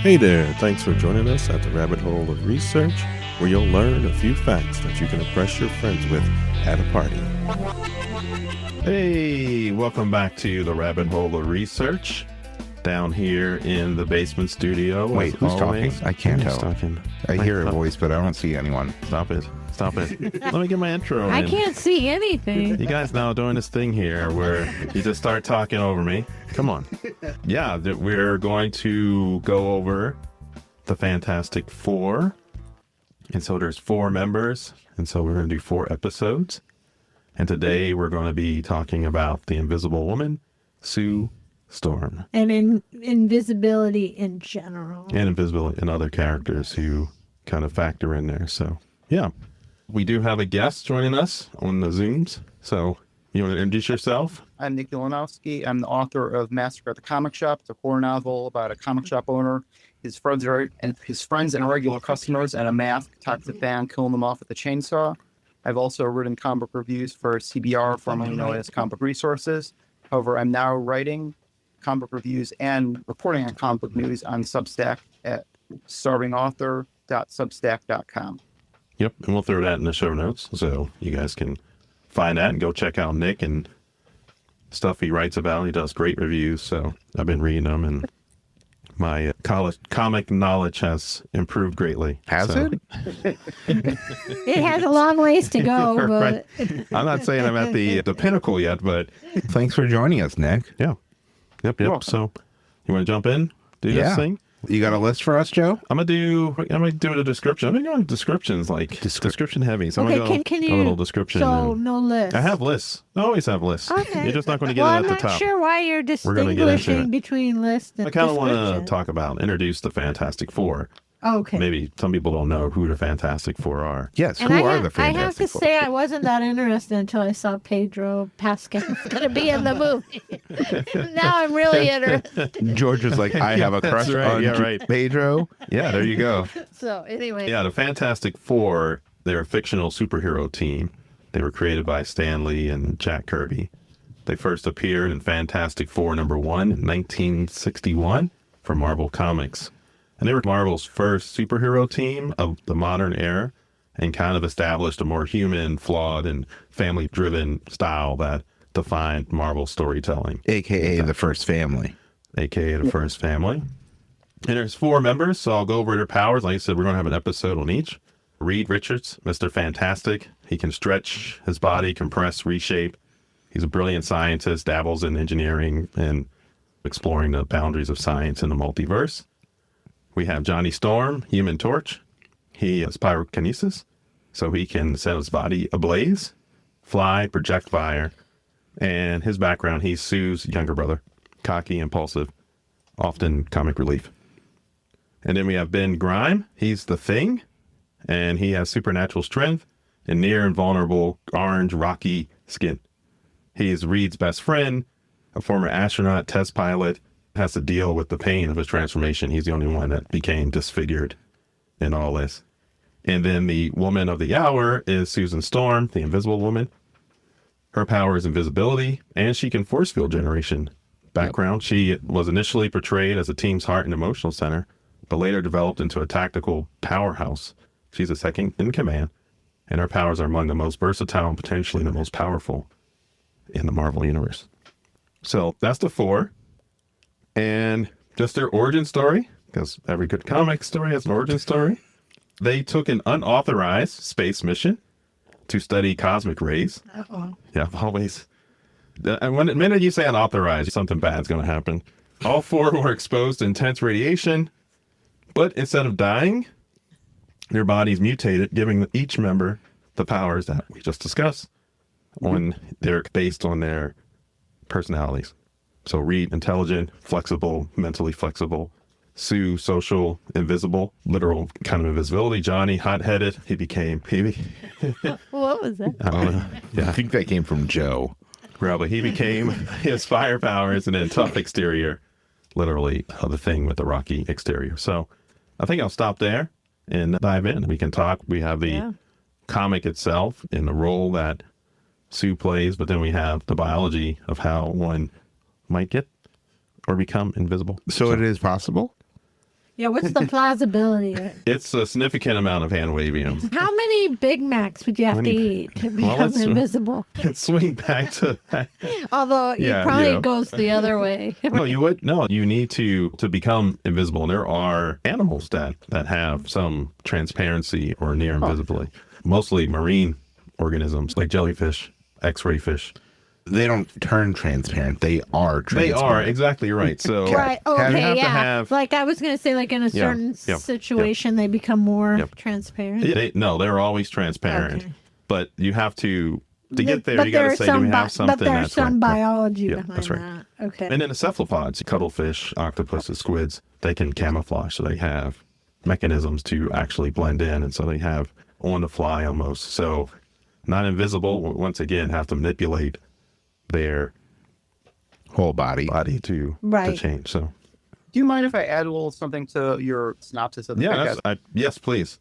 Hey there, thanks for joining us at the Rabbit Hole of Research, where you'll learn a few facts that you can impress your friends with at a party. Hey, welcome back to the Rabbit Hole of Research, down here in the basement studio. Wait, who's talking? I can't tell. Talking? I hear a voice, but I don't see anyone. Stop it. Let me get my intro I in. can't see anything. You guys now doing this thing here where you just start talking over me. Come on. Yeah, we're going to go over the Fantastic Four. And so there's 4 members. And so we're going to do 4 episodes. And today we're going to be talking about the Invisible Woman, Sue Storm. And invisibility in general. And Invisibility and other characters who kind of factor in there. So, yeah. We do have a guest joining us on the Zooms. So, you want to introduce yourself? I'm Nick Ulanowski. I'm the author of Massacre at the Comic Shop. It's a horror novel about a comic shop owner, his friends and regular customers, and a mask toxic to fan killing them off with a chainsaw. I've also written comic book reviews for CBR, formerly known as Comic Book Resources. However, I'm now writing comic book reviews and reporting on comic book news on Substack at starvingauthor.substack.com. Yep, and we'll throw that in the show notes so you guys can find that and go check out Nick and stuff he writes about. He does great reviews, so I've been reading them, and my comic knowledge has improved greatly. Has it? It has a long ways to go, but Right. I'm not saying I'm at the pinnacle yet, but Thanks for joining us, Nick. yeah. Yep. So you want to jump in? Do this thing? You got a list for us, Joe? I'm gonna do the description. I'm gonna go on descriptions, like description heavy. So I'm okay, gonna can go you? a little description. So no list. I have lists. I always have lists. Okay. You're just not going to get well, it at the I'm top. not sure why you're We're gonna get into distinguishing it. between lists and I kind of want description. to talk about, introduce the Fantastic Four. Okay. Maybe some people don't know who the Fantastic Four are. Yes. And Who I are have, the Fantastic I have to Four? say I wasn't that interested until I saw Pedro Pascal going to be in the movie. Now I'm really interested. George is like, I have a crush right. on Yeah, right. Pedro. Yeah, there you go. So anyway. Yeah, the Fantastic Four, they're a fictional superhero team. They were created by Stan Lee and Jack Kirby. They first appeared in Fantastic Four #1 in 1961 for Marvel Comics. And they were Marvel's first superhero team of the modern era and kind of established a more human, flawed, and family-driven style that defined Marvel storytelling. AKA the first family. AKA the first family. And there's 4 members, so I'll go over their powers. Like I said, we're going to have an episode on each. Reed Richards, Mr. Fantastic. He can stretch his body, compress, reshape. He's a brilliant scientist, dabbles in engineering and exploring the boundaries of science in the multiverse. We have Johnny Storm, Human Torch. He has pyrokinesis, so he can set his body ablaze, fly, project fire. And his background, he's Sue's younger brother, cocky, impulsive, often comic relief. And then we have Ben Grime. He's the Thing, and he has supernatural strength and near invulnerable orange, rocky skin. He is Reed's best friend, a former astronaut, test pilot, has to deal with the pain of his transformation. He's the only one that became disfigured in all this. And then the woman of the hour is Susan Storm, the Invisible Woman. Her power is invisibility, and she can force field generation. Background, she was initially portrayed as a team's heart and emotional center, but later developed into a tactical powerhouse. She's a second in command, and her powers are among the most versatile and potentially the most powerful in the Marvel Universe. So that's the 4. And just their origin story, because every good comic story has an origin story. They took an unauthorized space mission to study cosmic rays. Uh-oh. Yeah, always. And when the minute you say unauthorized, something bad's going to happen. All 4 were exposed to intense radiation, but instead of dying, their bodies mutated, giving each member the powers that we just discussed. They're based on their personalities. So Reed, intelligent, flexible, mentally flexible. Sue, social, invisible, literal kind of invisibility. Johnny, hot-headed. He became... What was that? I don't know. Yeah, I think that came from Joe. probably. He became his fire powers and then tough exterior. Literally the Thing with the rocky exterior. So I think I'll stop there and dive in. We can talk. We have the comic itself and the role that Sue plays, but then we have the biology of how one might get or become invisible. So it is possible? Yeah, what's the plausibility? It's a significant amount of hand waving. How many Big Macs would you have to eat to become let's- invisible? Swing back to Although it Yeah, probably you know. goes the other way. no, you need to become invisible. And there are animals that have some transparency or near invisibility. Mostly marine organisms like jellyfish, X-ray fish. They don't turn transparent. They are They transparent. are exactly right. So Right. you Okay. have to Yeah. have. Like I was going to say, like in a certain yeah, situation, they become more Yep. transparent. They're always transparent. Okay. But you have to get there. But You got to there's say, do we have something But there's that's some right? biology Yeah, behind that's right. that. Okay. And then the cephalopods, cuttlefish, octopuses, squids, they can camouflage. So they have mechanisms to actually blend in. And so they have on the fly almost. So not invisible, once again, have to manipulate their Whole body. to Right. change. So Do you mind if I add a little something to your synopsis of the podcast? yes, please.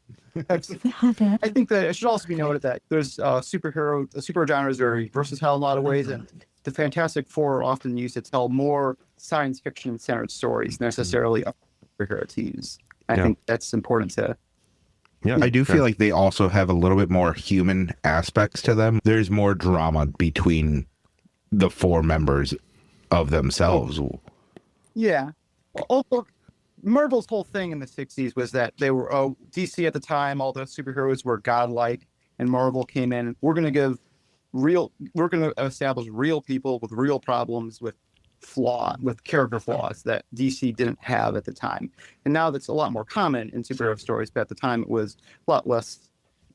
I think that it should also be noted that there's the superhero genre is very versatile in a lot of ways, and the Fantastic Four are often used to tell more science fiction centered stories necessarily of superhero teams. I Yeah. think that's important to. Yeah, I do feel like they also have a little bit more human aspects to them. There's more drama between the four members of themselves. Yeah. Also, Marvel's whole thing in the 60s was that they were, DC at the time, all the superheroes were godlike, and Marvel came in. We're going to establish real people with real problems with character flaws that DC didn't have at the time. And now that's a lot more common in superhero stories, but at the time it was a lot less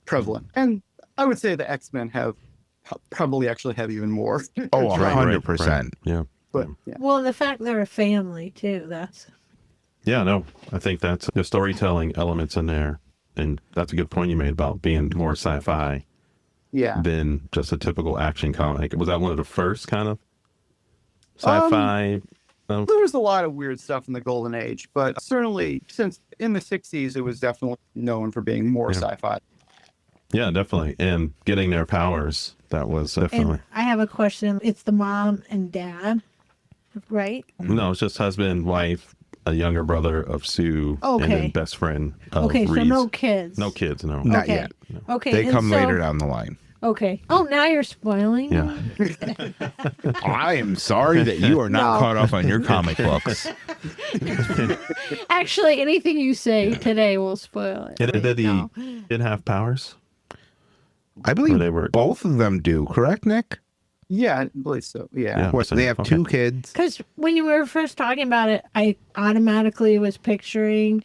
prevalent. And I would say the X-Men probably actually have even more. Oh, Right, 100%. right. Yeah. But yeah. Well, the fact they're a family too. That's Yeah, no, I think that's the storytelling elements in there. And that's a good point you made about being more sci-fi Yeah. than just a typical action comic. Was that one of the first kind of sci-fi? There was a lot of weird stuff in the Golden Age, but certainly since in the 60s, it was definitely known for being more sci-fi. Yeah, definitely. And getting their powers, that was definitely. and I have a question. It's the mom and dad, right? No, it's just husband, wife, a younger brother of Sue, and Okay. then best friend of Okay, so Reese. no kids. No kids, no. Not Okay. yet. Okay. They and come so- later down the line. Okay. Oh, now you're spoiling. Yeah. I am sorry that you are not No. caught up on your comic books. Actually, anything you say today will spoil it. Did he No. did have powers? I believe they were- both of them do, correct, Nick? Yeah, I believe so. Yeah. Yeah. What, they have Okay. two kids. Because when you were first talking about it, I automatically was picturing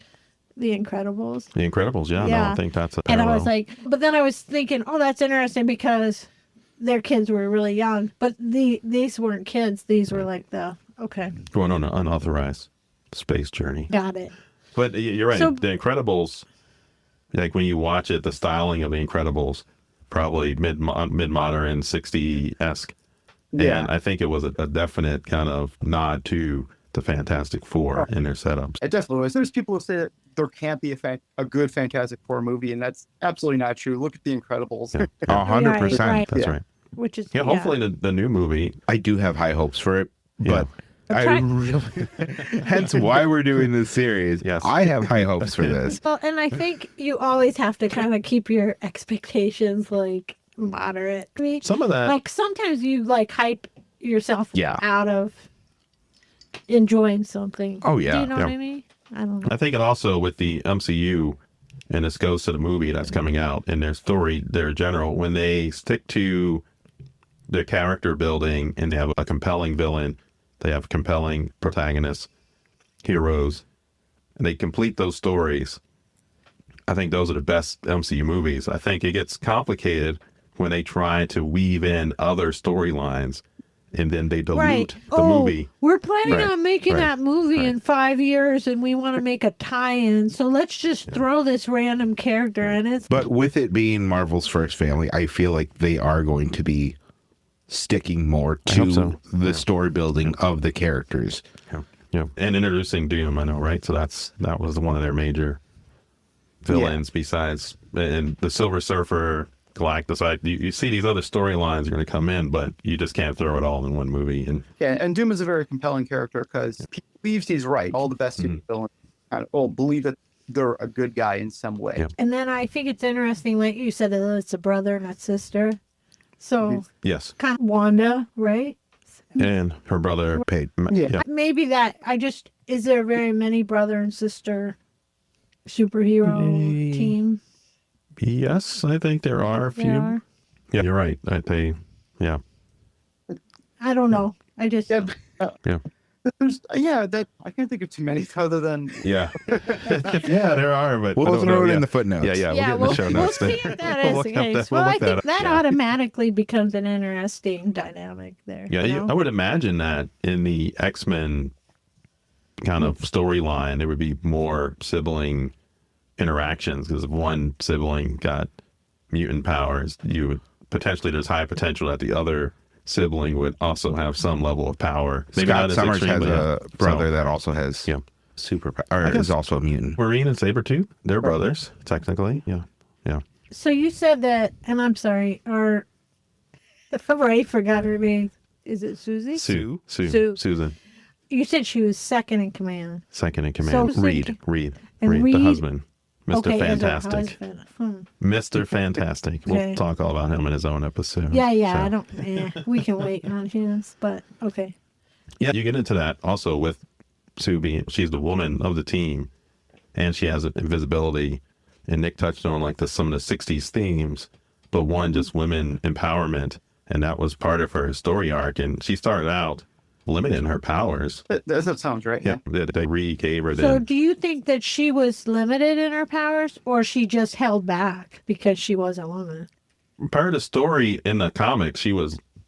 The Incredibles. The Incredibles, yeah. No, Yeah. I think that's a And I was parallel. like, but then I was thinking, oh, that's interesting because their kids were really young. But these weren't kids. These were like okay, going on an unauthorized space journey. got it. But you're right. So- The Incredibles, like when you watch it, the styling of The Incredibles, probably mid-modern, 60-esque. Yeah. And I think it was a definite kind of nod to the Fantastic Four in their setups. It definitely was. There's people who say that there can't be a good Fantastic Four movie, and that's absolutely not true. Look at The Incredibles. Yeah. 100%. Right. That's Yeah. right. Which is Yeah, hopefully the new movie. I do have high hopes for it, but I try- really, hence why we're doing this series. Yes. I have high hopes for this. Well, and I think you always have to kind of keep your expectations like moderate. I mean, Some of that. like sometimes you like hype yourself Yeah. out of enjoying something. Oh, yeah. Do you know what Yeah. I mean? I don't know. I think it also with the MCU, and this goes to the movie that's coming out and their story, their general, when they stick to their character building and they have a compelling villain, they have compelling protagonists, heroes, and they complete those stories. I think those are the best MCU movies. I think it gets complicated when they try to weave in other storylines and then they dilute Right. the movie. We're planning Right, on making right, that movie right. in 5 years and we want to make a tie-in. So let's just throw this random character in it. But with it being Marvel's first family, I feel like they are going to be sticking more I hope to so. the Yeah. story building of the characters. Yeah, and introducing Doom, I know, right? So that was one of their major villains. Besides, and the Silver Surfer, Galactus. You see these other storylines are going to come in, but you just can't throw it all in one movie. And Yeah, and Doom is a very compelling character because he believes he's right. All the best villains kind of believe that they're a good guy in some way. Yeah. And then I think it's interesting, like you said, that it's a brother, not sister. So Yes. kind of Wanda, right? And her brother paid. Yeah. Maybe that is there very many brother and sister superhero team? Yes, I think there are a few. There are. Yeah, you're right. Yeah. I don't know. I just Yeah. Yeah. That I can't think of too many other than Yeah. Yeah, there are, but We'll I don't throw know. it Yeah. in the footnotes. Yeah, we'll get in the show notes. We'll see if that We'll is look the up case. that- we'll Well, I look that think up. that Yeah. automatically becomes an interesting dynamic there. Yeah, you know? I would imagine that in the X-Men kind of storyline, there would be more sibling interactions because if one sibling got mutant powers, you would potentially, there's high potential that the other sibling would also have some level of power. Maybe Scott not as Summers extreme, has but yeah. a brother So, that also has yeah. superpower, or guess- is also a mutant. Marine and Sabretooth, they're brothers, technically. Yeah. Yeah. So you said that, and I'm sorry, I forgot her name. Is it Susie? Sue. Sue. Susan. You said she was second in command. Second in command. So- Reed, And the Reed- husband. Mr. Okay, as her Fantastic. husband. Mr. Fantastic. Okay. We'll talk all about him in his own episode. Yeah, So, I don't. We can wait on his, but okay. Yeah, you get into that also with Sue being, she's the woman of the team and she has invisibility. And Nick touched on like some of the 60s themes, but one just women empowerment. And that was part of her story arc. And she started out limited in her powers. that sounds right. Yeah, they gave her So then. do you think that she was limited in her powers, or she just held back because she was a woman? Part of the story in the comics,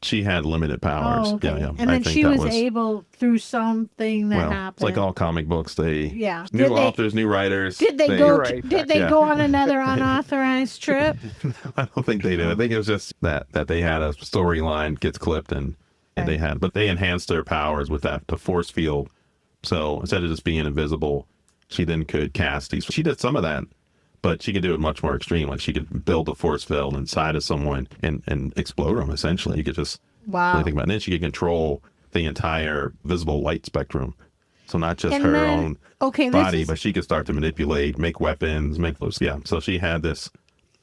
she had limited powers. Oh, okay. Yeah. And I then think she that was able through something that well, happened. it's like all comic books. They Yeah. new Did they- authors, new writers. Did they they- go? You're right. Did they Yeah. go on another unauthorized trip? I don't think they did. I think it was just that they had a storyline gets clipped and they had, but they enhanced their powers with the force field. So instead of just being invisible, she then could cast these. She did some of that, but she could do it much more extreme. Like she could build a force field inside of someone and explode them. Essentially, you could just Wow. really think about it. And then she could control the entire visible light spectrum. So not just And her then- own Okay, body, this is, but she could start to manipulate, make weapons, make those. Yeah. So she had this.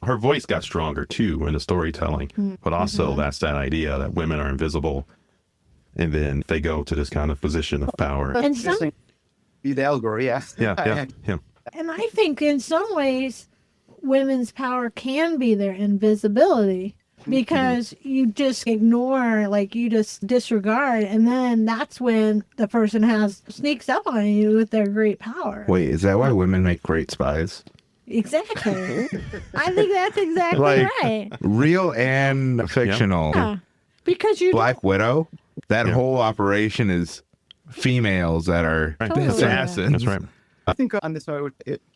Her voice got stronger too in the storytelling, but also that's that idea that women are invisible, and then they go to this kind of position of power. and some, Interesting. Be the allegory, yeah. Yeah. and I think in some ways, women's power can be their invisibility because you just ignore, like you just disregard, and then that's when the person sneaks up on you with their great power. Wait, is that why women make great spies? Exactly. I think that's exactly Like- right. Real and fictional. Yeah. Because you Black Widow, that Yeah. whole operation is females that are Right. Totally. assassins. That's right. I think on this note,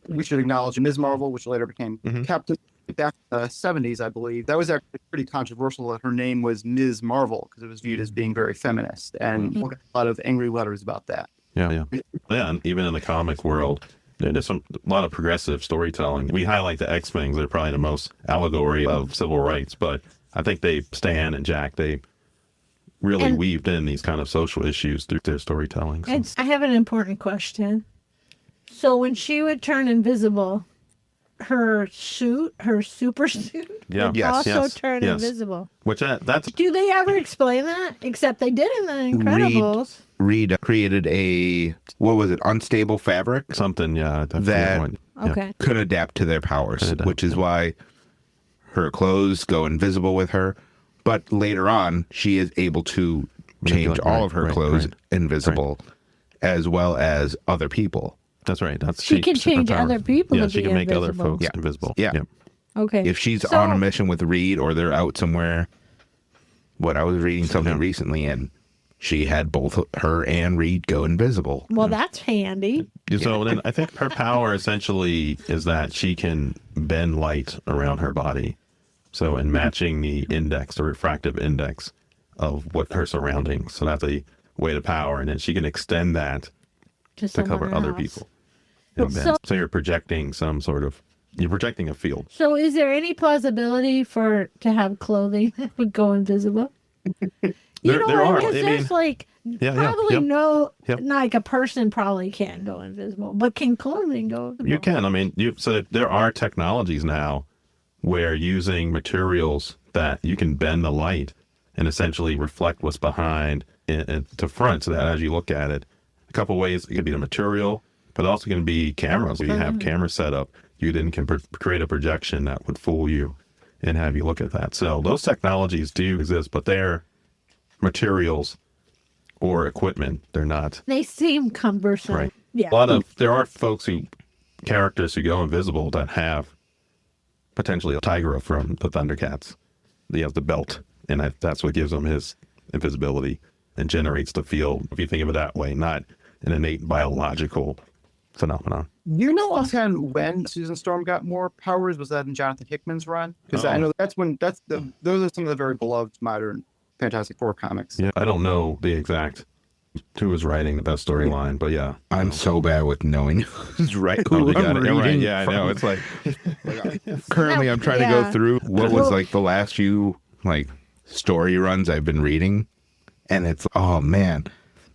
we should acknowledge Ms. Marvel, which later became Captain. Back in the 70s, I believe, that was actually pretty controversial that her name was Ms. Marvel because it was viewed as being very feminist. And we'll get a lot of angry letters about that. Yeah. And even in the comic world, there's a lot of progressive storytelling. We highlight the X-Men; they're probably the most allegory of civil rights, but I think Stan and Jack, they really And- weaved in these kind of social issues through their storytelling. So. And I have an important question. So when she would turn invisible, her super suit, Yeah. would Yes, also turn yes. invisible. Which that's Do they ever explain that? Except they did in the Incredibles. Reed created what was it, unstable fabric something, yeah. I forget That- what- yeah. Okay. could adapt to their powers, Could adapt, which is why her clothes go invisible with her. But later on, she is able to change Manipulate, all right, of her right, clothes right. invisible, as well as other people. That's right. That's She can change superpower. other people Yeah, to she be can make other invisible. folks Yeah. invisible. Yeah. Okay. If she's So- on a mission with Reed or they're out somewhere, I was reading something Yeah. recently and she had both her and Reed go invisible. Well, that's handy. So then I think her power essentially is that she can bend light around her body. So in matching the index, the refractive index of what her surroundings. So that's a way to power. And then she can extend that To to cover someone other else. people. And then- so you're projecting you're projecting a field. So is there any plausibility to have clothing that would go invisible? There are. Because I there's mean, like yeah, probably yep. no, Yep. like a person probably can't go invisible, but can clothing go invisible? You can. I mean, so there are technologies now where using materials that you can bend the light and essentially reflect what's behind to front, so that as you look at it, a couple ways. It could be the material, but also can be cameras. Where you have camera set up, you then can create a projection that would fool you and have you look at that. So those technologies do exist, but they're materials or equipment. They're not. They seem cumbersome. Right. Yeah. There are characters who go invisible that have potentially a Tigra from the Thundercats. He has the belt, and that's what gives him his invisibility and generates the field. If you think of it that way, not an innate biological phenomenon. You know offhand when Susan Storm got more powers? Was that in Jonathan Hickman's run? Because I know those are some of the very beloved modern Fantastic Four comics. Yeah, I don't know the exact who was writing that storyline, but yeah. I'm so bad with knowing who's right. Oh, Who they got I'm it. Right. reading Yeah, I know. from. It's like Currently, I'm trying to go Yeah. through what was Well- like the last few like story runs I've been reading, and it's oh man,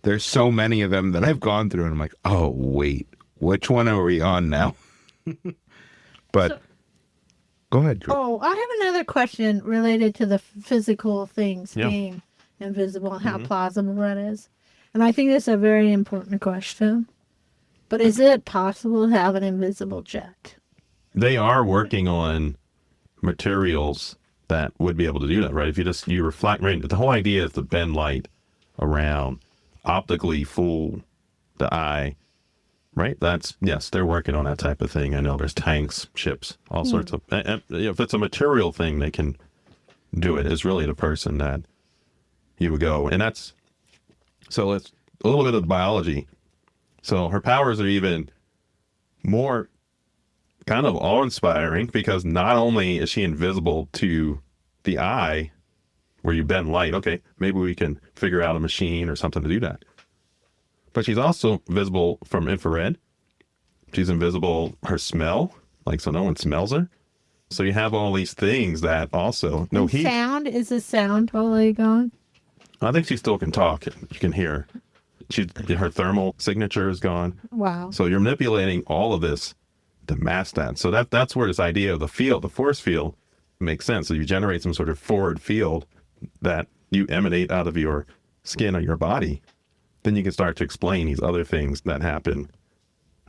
there's so many of them that I've gone through, and I'm like, oh wait, which one are we on now? But go ahead. Drew. Oh, I have another question related to the physical things Yeah. being invisible and how plausible that is. And I think this is a very important question. But is it possible to have an invisible jet? they are working on materials that would be able to do that, right? If you reflect, right? The whole idea is to bend light around, optically fool the eye, right? Yes, they're working on that type of thing. I know there's tanks, ships, all sorts of. And if it's a material thing, they can do it. It's really the person that you would go, and so it's a little bit of biology. So her powers are even more kind of awe-inspiring because not only is she invisible to the eye, where you bend light, okay, maybe we can figure out a machine or something to do that. But she's also visible from infrared. She's invisible, her smell, like so no one smells her. So you have all these things that also, no And heat. sound? Is the sound totally gone? I think she still can talk. You can hear. Her thermal signature is gone. Wow. So you're manipulating all of this to mask that. So that's where this idea of the field, the force field, makes sense. So you generate some sort of forward field that you emanate out of your skin or your body. Then you can start to explain these other things that happen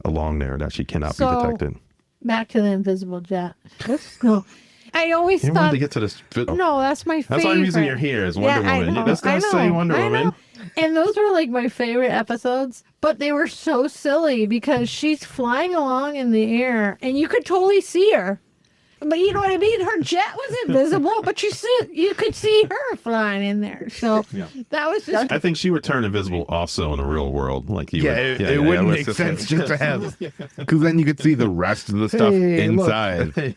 along there that she cannot be detected. Back to the invisible jet. Let's go. I always You wanted thought. to get to this. No, that's my favorite. That's why I'm using your here as Wonder Yeah, I Woman. know, That's going to I say know, Wonder I Woman. know. And those were like my favorite episodes, but they were so silly because she's flying along in the air and you could totally see her. But you know what I mean? Her jet was invisible, but you could see her flying in there. So Yeah. that was just I think she would turn invisible also in the real world. Like you Yeah, would, it wouldn't it's make just sense like- just to have, because then you could see the rest of the stuff Hey, look. inside.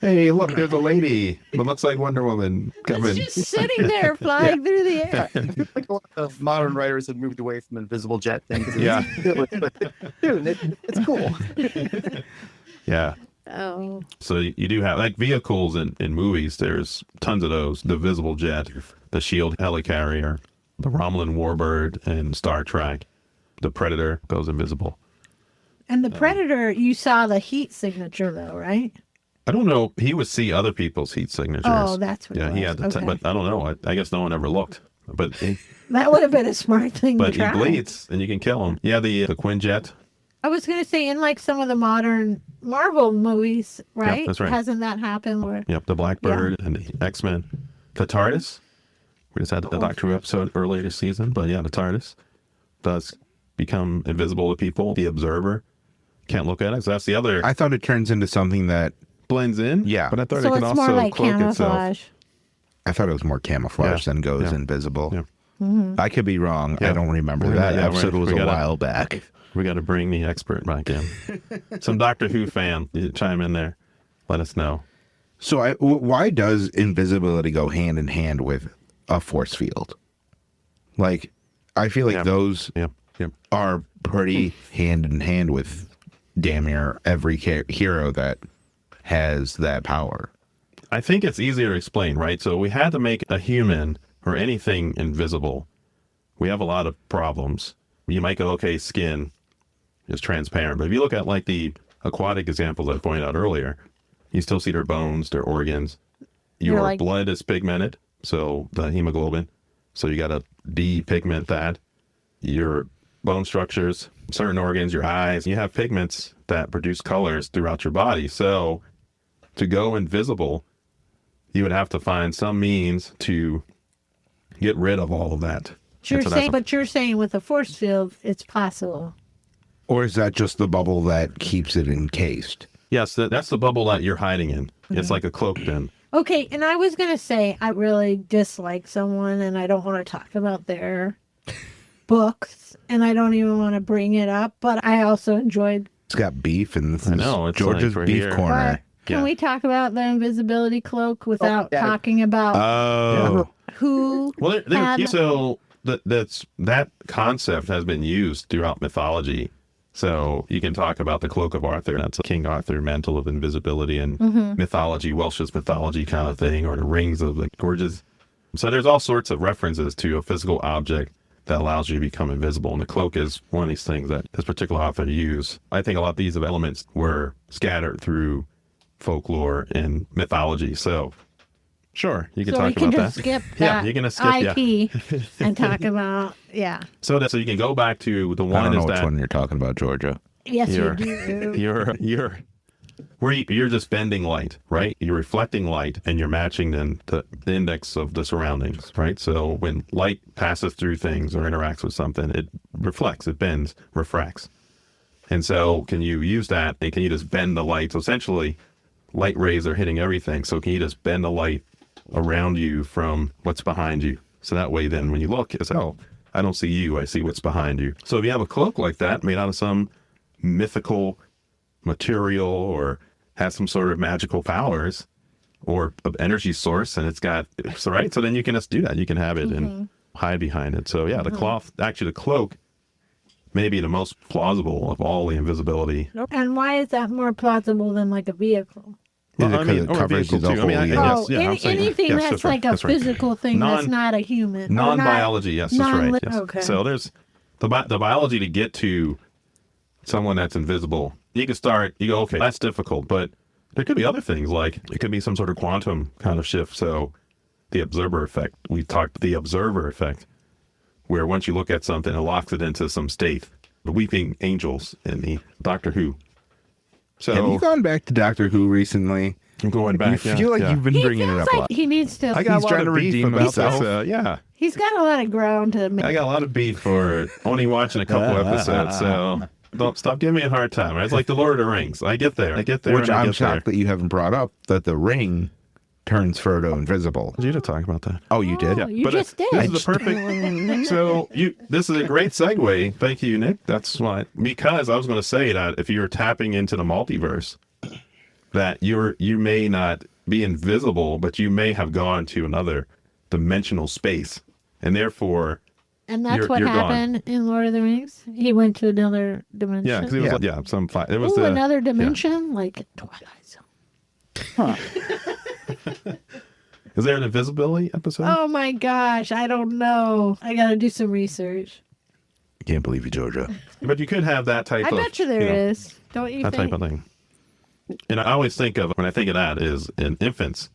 Hey, look, there's a lady that looks like Wonder Woman coming. just sitting there flying through the air. Like a lot of modern writers have moved away from invisible jet thing. 'Cause Yeah. It's cool. Yeah. Oh, So you do have like vehicles in movies. There's tons of those. The visible jet, the shield helicarrier, the Romulan warbird in Star Trek. The Predator goes invisible. and the Predator, you saw the heat signature though, right? I don't know. He would see other people's heat signatures. Oh, that's what it Yeah, he was. had the Okay. but I don't know. I guess no one ever looked. But That would have been a smart thing to he try. bleeds and you can kill him. Yeah, the Quinjet. I was going to say, in like some of the modern Marvel movies, right? that's right. Hasn't that happened? Where Yep, the Blackbird and the X-Men. The TARDIS. We just had the Doctor Who episode earlier this season, but yeah, the TARDIS does become invisible to people. The Observer can't look at it. So that's the other I thought it turns into something that blends in. Yeah. But I thought so it could it's also more like cloak itself. camouflage. I thought it was more camouflage Yeah. than goes Yeah. invisible. Yeah. I could be wrong. Yeah. I don't remember. Yeah, That yeah, episode right. was We a gotta- while back. We got to bring the expert back in. Some Doctor Who fan, you chime in there. Let us know. So why does invisibility go hand in hand with a force field? Like, I feel like Yeah. those Yep. Yep. are pretty hand in hand with damn near every hero that has that power. I think it's easier to explain, right? So we had to make a human or anything invisible, we have a lot of problems. You might go, okay, skin is transparent. But if you look at like the aquatic examples I pointed out earlier, you still see their bones, their organs. Your blood is pigmented, so the hemoglobin. So you got to depigment that. Your bone structures, certain organs, your eyes, you have pigments that produce colors throughout your body. So to go invisible, you would have to find some means to get rid of all of that. But you're saying with a force field, it's possible. Or is that just the bubble that keeps it encased? Yes, that's the bubble that you're hiding in. It's like a cloak then. Okay, and I was going to say, I really dislike someone, and I don't want to talk about their books, and I don't even want to bring it up, but I also enjoyed... It's got beef, and this I know, is George's like beef here. corner. Can we talk about the invisibility cloak without talking about who Well, had... so that concept has been used throughout mythology. So you can talk about the Cloak of Arthur. That's a King Arthur mantle of invisibility and mythology, Welsh's mythology kind of thing, or the rings of the Gyges. So there's all sorts of references to a physical object that allows you to become invisible. And the cloak is one of these things that this particular author used. I think a lot of these elements were scattered through folklore and mythology. So sure, you can talk about that. So we can just skip that you can skip IP and talk about, So you can go back to the I one don't know is which that one you're talking about, Georgia. Yes, you're, you do. you're just bending light, right? You're reflecting light and you're matching then the index of the surroundings, right? So when light passes through things or interacts with something, it reflects, it bends, refracts. And so can you use that and can you just bend the light? So essentially light rays are hitting everything. So can you just bend the light around you from what's behind you? So that way then when you look, it's, oh, I don't see you, I see what's behind you. So if you have a cloak like that made out of some mythical material or has some sort of magical powers or energy source, and it's got, so right, so then you can just do that. You can have it and hide behind it. So yeah, the cloak may be the most plausible of all the invisibility. And why is that more plausible than like a vehicle? Well, it or a covers vehicle the too. whole Anything that's like a physical thing that's not a human. Non-biology, yes, that's right. Yes. Okay. So there's the biology to get to someone that's invisible. You go, okay, that's difficult, but there could be other things, like it could be some sort of quantum kind of shift. So the observer effect, we talked the observer effect, where once you look at something, it locks it into some state. The weeping angels in the Doctor Who. So have you gone back to Doctor Who recently? I'm going back. You feel like you've been bringing it up a lot. He needs to. I got He's a lot trying of to beef redeem about himself. this. Yeah. He's got a lot of ground to make. I got a lot of beef for only watching a couple episodes, so don't stop giving me a hard time. Right? It's like the Lord of the Rings. I get there. Which I'm shocked that you haven't brought up, that the ring turns Frodo invisible. You to talk about that. Oh, you did? Oh, you But just did. This is the perfect. So this is a great segue. Thank you, Nick. That's why, because I was going to say that if you're tapping into the multiverse, that you may not be invisible, but you may have gone to another dimensional space, and therefore. And that's what happened in Lord of the Rings. He went to another dimension. Yeah, because it was it was another dimension, like Twilight Zone. Is there an invisibility episode? Oh my gosh, I don't know. I got to do some research. I can't believe you, Georgia. But you could have that type of. I bet you there is. Don't you that think? type of thing. And I always think of, when I think of that, is in infants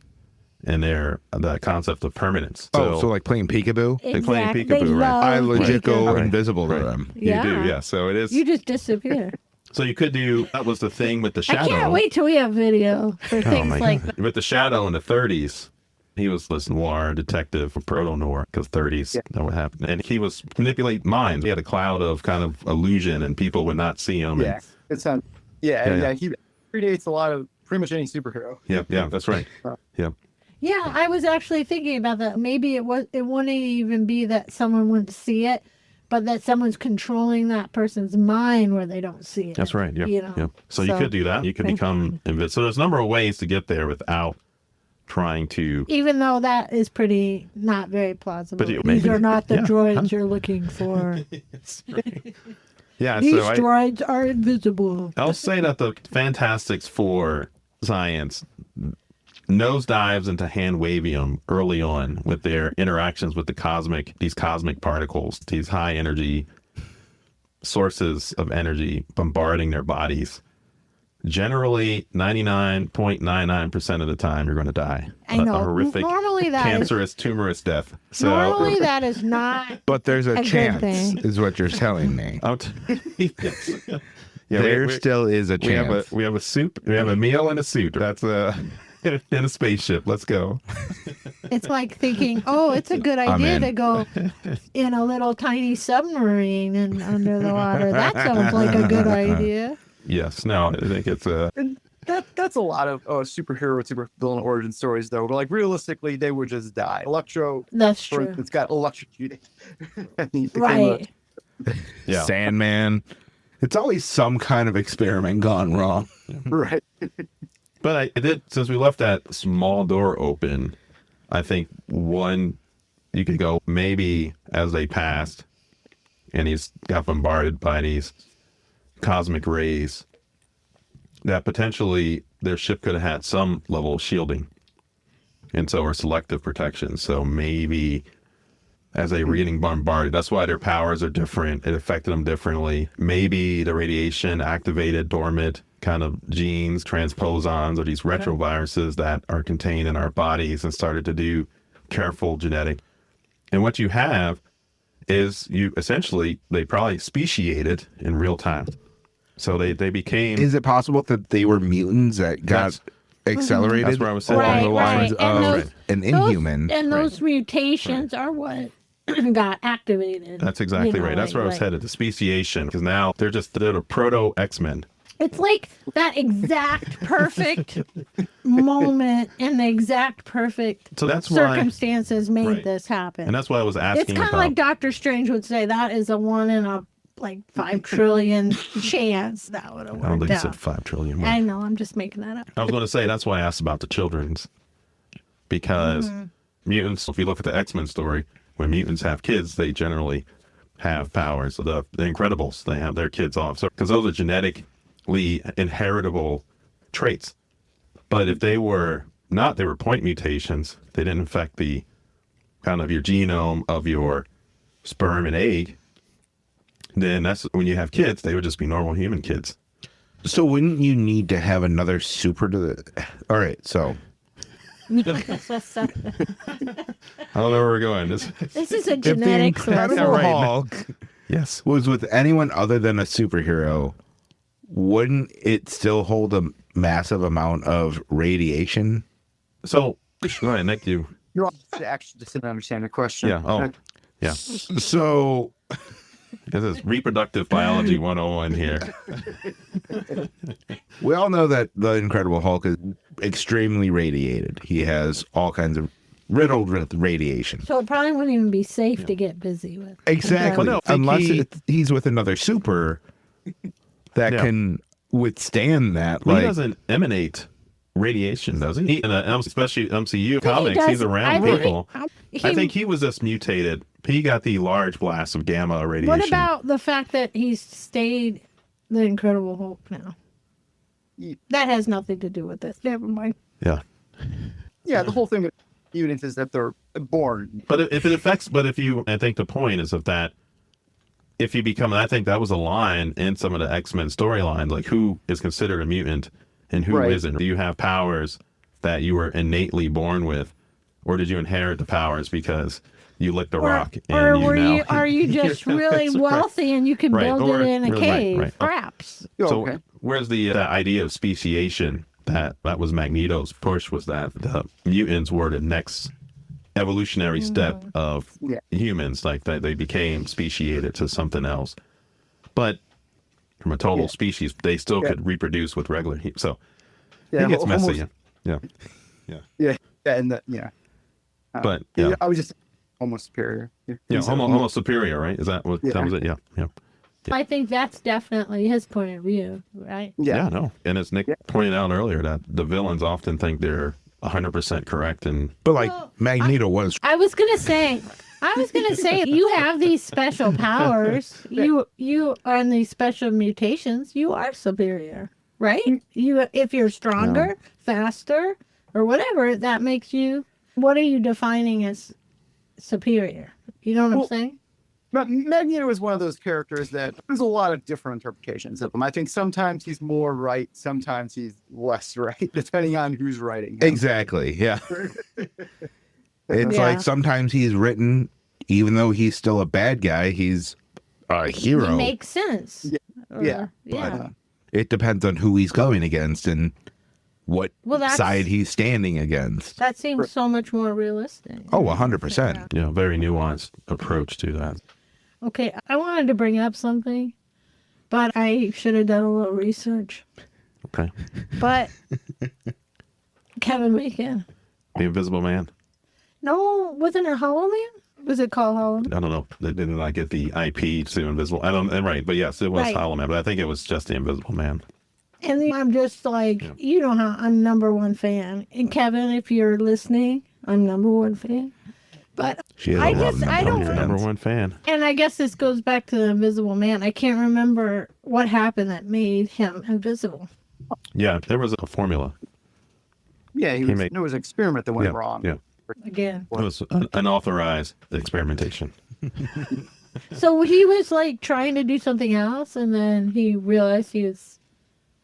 and the concept of permanence. So like playing peekaboo? They're playing Exactly. peekaboo, They right? love I legit go peekaboo. invisible to Right. them. Yeah. You do, yeah. So it is. You just disappear. So you could do, that was the thing with the I shadow. can't wait till we have video for things like that. With the shadow in the 30s, he was this noir detective from proto-noir, because 30s, that would happen. And he was manipulate minds. He had a cloud of kind of illusion, and people would not see him. Yeah, it's not. Yeah, he predates a lot of pretty much any superhero. Yeah, that's right. Yeah. Yeah, I was actually thinking about that. Maybe it wouldn't even be that someone wouldn't see it, but that someone's controlling that person's mind where they don't see it. That's right. Yeah. You know? Yeah. So you could do that. You could become invisible. So there's a number of ways to get there without trying to. Even though that is pretty not very plausible. But These maybe. are not the Yeah. droids you're looking for. Yeah. These so droids are invisible. I'll say that the Fantastics for science nosedives into hand wavium early on with their interactions with these cosmic particles, these high energy sources of energy bombarding their bodies. Generally, 99.99% of the time, you're going to die. I know. A horrific, Normally that is- cancerous, tumorous death. So, Normally, that is not. But there's a good chance, thing. is what you're telling me. yes. Yeah, There still is a chance. We have a soup. We have a meal and a suit. That's in a spaceship. Let's go. It's like thinking, oh, it's a good idea in. to go in a little tiny submarine and under the water. That sounds like a good idea. Yes. No, I think it's a. That's a lot of superhero, supervillain origin stories, though. But like realistically, they would just die. Electro, That's for true. instance, got electrocuted. And he became Right. Yeah. Sandman. It's always some kind of experiment gone wrong. Right. But I did, since we left that small door open, I think one, you could go maybe as they passed and he's got bombarded by these cosmic rays, that potentially their ship could have had some level of shielding. And so, or selective protection. So maybe as they were getting bombarded, that's why their powers are different. It affected them differently. Maybe the radiation activated dormant kind of genes, transposons, or these retroviruses that are contained in our bodies and started to do careful genetic. And what you have is you essentially, they probably speciated in real time. So they became. Is it possible that they were mutants that got accelerated That's where I was saying. along Right, the lines right. And of those- an inhuman? And those mutations are what got activated. That's exactly right. That's where I was headed. The speciation, because now they're the proto X-Men. It's like that exact perfect moment and the exact perfect So that's why, circumstances made Right. this happen. and that's why I was asking It's kind of about. like Doctor Strange would say that is a 1 in a 5 trillion chance that would have I don't worked think he out. said 5 trillion. I know, I'm just making that up. I was going to say that's why I asked about the children's, because mutants. If you look at the X-Men story, when mutants have kids, they generally have powers. The Incredibles, they have their kids off, so because those are genetically inheritable traits. But if they were not, they were point mutations. They didn't affect the kind of your genome of your sperm and egg. Then that's when you have kids, they would just be normal human kids. So wouldn't you need to have another super to the... All right, so I don't know where we're going. This, This is a if the genetics Incredible level. Right. Hulk yes. was with anyone other than a superhero, wouldn't it still hold a massive amount of radiation? So go ahead, Nick. You. You're all, actually just didn't understand the question. Yeah. Oh, yeah. So This is reproductive biology 101 here. we all know that the Incredible Hulk is extremely radiated. He has all kinds of riddled with radiation. So it probably wouldn't even be safe to get busy with. Exactly. Well, no, I think Unless he- he's with another super that Yeah. can withstand that. Well, Like, he doesn't emanate radiation, does he? In especially MCU comics, does- he's around people. He- I think he was just mutated. He got the large blast of gamma radiation. What about the fact that he's stayed the Incredible Hulk now? That has nothing to do with this. Never mind. Yeah. Yeah, the whole thing with mutants is that they're born. But if it affects, I think the point is that if you become, I think that was a line in some of the X-Men storylines, like who is considered a mutant and who Right. isn't. Do you have powers that you were innately born with, or did you inherit the powers because you licked a rock and or you were now? you? Are you just really That's right. wealthy and you can Right, build or- it in a right, cave? right. Perhaps. So Okay. where's the idea of speciation that was Magneto's push, was that the mutants were the next evolutionary step of Yeah. humans, like that they became speciated to something else. But from a total species, they still could reproduce with regular so Yeah, it gets messy. almost- Yeah. Yeah, and yeah. But yeah. I was just almost superior. Yeah, homo superior, right? Is that what that was it? Yeah. Yeah. I think that's definitely his point of view, right? Yeah, no. And as Nick pointed out earlier, that the villains often think they're 100% correct, and but like Magneto was. I was gonna say, you have these special powers. You on these special mutations, you are superior, right? You, if you're stronger, faster, or whatever, that makes you, what are you defining as superior? You know what I'm Well, saying? Magneto is one of those characters that there's a lot of different interpretations of him. I think sometimes he's more right, sometimes he's less right, depending on who's writing him. Exactly. Yeah. It's Yeah. like sometimes he's written, even though he's still a bad guy, he's a hero. He makes sense. Yeah. Yeah. It depends on who he's going against and what Well, that's- side he's standing against. That seems so much more realistic. Oh, 100%. Yeah, very nuanced approach to that. Okay, I wanted to bring up something, but I should have done a little research. Okay. But Kevin Bacon. The Invisible Man. No, wasn't it Hollow Man? Was it called Hollow Man? I don't know. They did not get the IP to Invisible. I don't. Right, but yes, it was Right. Hollow Man. But I think it was just the Invisible Man. And then I'm just like, you know how I'm number one fan. And Kevin, if you're listening, I'm number one fan. But She has I a lot just, of I don't, fans. Number one fan. and I guess this goes back to the Invisible Man. I can't remember what happened that made him invisible. Yeah, there was a formula. Yeah, He made- it was an experiment that went Yeah, wrong. yeah. Again. It was an unauthorized experimentation. So he was like trying to do something else, and then he realized he was.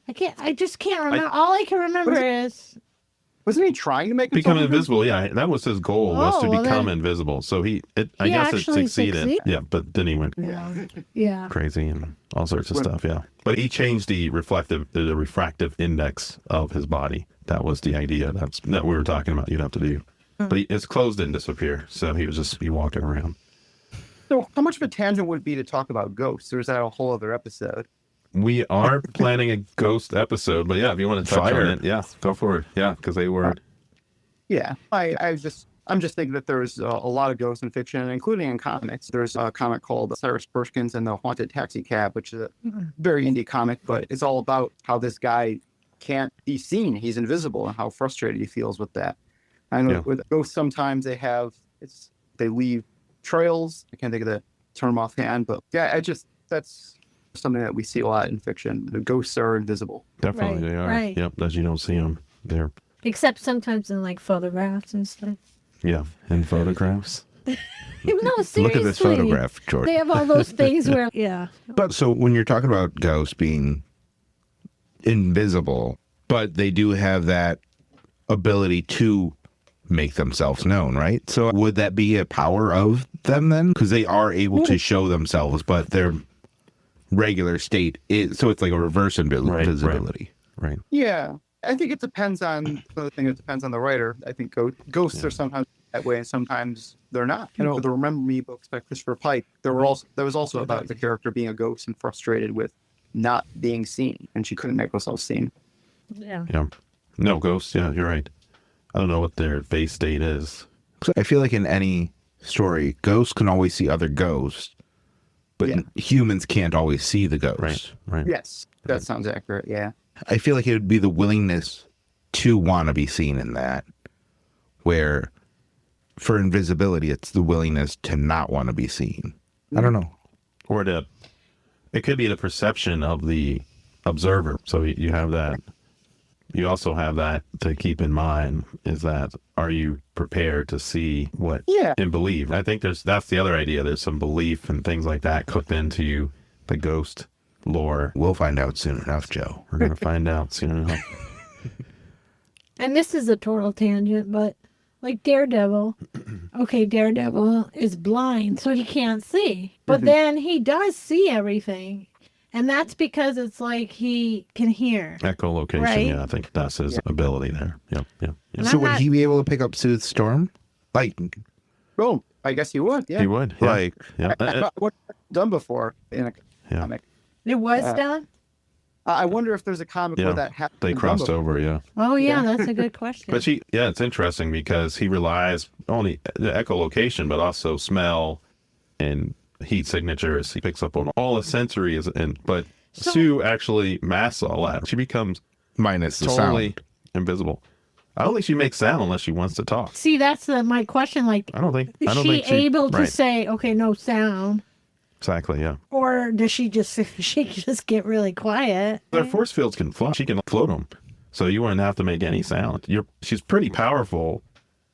I just can't remember. All I can remember is. Wasn't he trying to make Become himself invisible, yeah. That was his goal, was to Oh, well, become then- invisible. So I He guess it actually succeeded. succeeded? Yeah, but then he went Yeah. crazy and all sorts of stuff, yeah. But he changed the refractive index of his body. That was the idea that we were talking about you'd have to do. But his clothes didn't disappear, so he was just walking around. So how much of a tangent would it be to talk about ghosts, or is that a whole other episode? We are planning a ghost episode, but yeah, if you want to touch Fire. on it, yeah, go for it. Yeah, because they were... Yeah, I'm just thinking that there's a lot of ghosts in fiction, including in comics. There's a comic called Cyrus Perkins and the Haunted Taxi Cab, which is a very indie comic, but it's all about how this guy can't be seen. He's invisible, and how frustrated he feels with that. I know with ghosts sometimes they leave trails. I can't think of the term offhand, but yeah, that's something that we see a lot in fiction. The ghosts are invisible. Definitely, Right, they are. right. Yep, as you don't see them. They're, Except sometimes in like photographs and stuff. yeah, in photographs. No, seriously. Look at this photograph, George. They have all those things where, yeah. But so when you're talking about ghosts being invisible, but they do have that ability to make themselves known, right? So would that be a power of them then? Because they are able to show themselves, but their regular state is, so it's like a reverse invisibility. Right. Yeah, I think it depends on another thing. It depends on the writer. I think ghosts are sometimes that way, and sometimes they're not. You know, the Remember Me books by Christopher Pike. There was also about the character being a ghost and frustrated with not being seen, and she couldn't make herself seen. Yeah. Yeah. No, ghosts, yeah, you're right. I don't know what their base state is. So I feel like in any story, ghosts can always see other ghosts, but Yeah. humans can't always see the ghost. Right. Yes, that sounds accurate. Yeah. I feel like it would be the willingness to want to be seen in that, where for invisibility, it's the willingness to not want to be seen. I don't know. Or it could be the perception of the observer. So you have that. You also have that to keep in mind, is that, are you prepared to see what and believe? I think that's the other idea. There's some belief and things like that cooked into the ghost lore. We'll find out soon enough, Joe. We're going to find out soon enough. And this is a total tangent, but like Daredevil, okay, Daredevil is blind, so he can't see. But then he does see everything. And that's because it's like he can hear. Echolocation, Right? yeah, I think that's his ability there. Yep. And So I'm would not- he be able to pick up Sooth Storm? Like, Well, I guess you would. Yeah. He would. Yeah. like Yeah. What done before in a Yeah. comic? It was done? I wonder if there's a comic Yeah, where that happened. They crossed over, yeah. Oh, yeah, that's a good question. But it's interesting because he relies only the echolocation, but also smell and heat signatures. He picks up on all the sensories, but Sue actually masks all that. She becomes minus the totally sound. invisible. I don't think she makes sound unless she wants to talk. See, that's my question. Like, I don't think is she able to right. say, okay, no sound? Exactly, yeah. Or does she just get really quiet? Their force fields can float. She can float them. So you wouldn't have to make any sound. She's pretty powerful